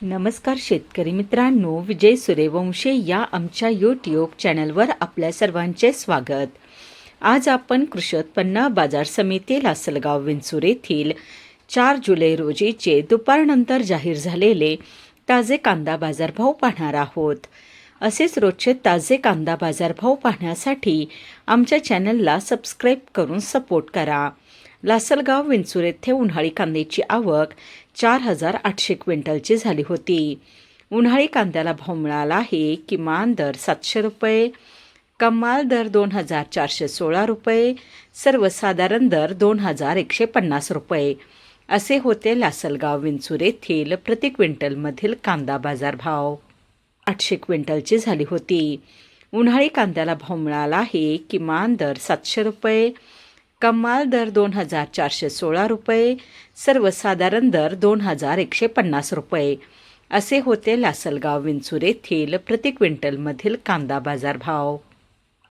नमस्कार शेतकरी मित्रांनो, विजय सूर्यवंशी या आमच्या यूट्यूब चॅनलवर आपल्या सर्वांचे स्वागत. आज आपण कृषी उत्पन्न बाजार समिती लासलगाव विंचूर येथील 4 जुलै रोजीचे दुपारनंतर जाहीर झालेले ताजे कांदा बाजारभाव पाहणार आहोत. असेच रोजचे ताजे कांदा बाजारभाव पाहण्यासाठी आमच्या चॅनलला सबस्क्राईब करून सपोर्ट करा. लासलगाव विंचूर येथे उन्हाळी कांद्याची आवक 4,800 क्विंटलची झाली होती. उन्हाळी कांद्याला भाव मिळाला आहे. किमान दर 700 रुपये, कमाल दर 2,416 रुपये, सर्वसाधारण दर 2,150 रुपये असे होते लासलगाव विंचूर येथील प्रति क्विंटलमधील कांदा बाजारभाव. 800 क्विंटलची झाली होती. उन्हाळी कांद्याला भाव मिळाला आहे. किमान दर 700 रुपये, कमाल दर 2,416 रुपये, सर्वसाधारण दर 2,150 रुपये असे होते लासलगाव विंचूर येथील प्रति क्विंटलमधील कांदा बाजारभाव.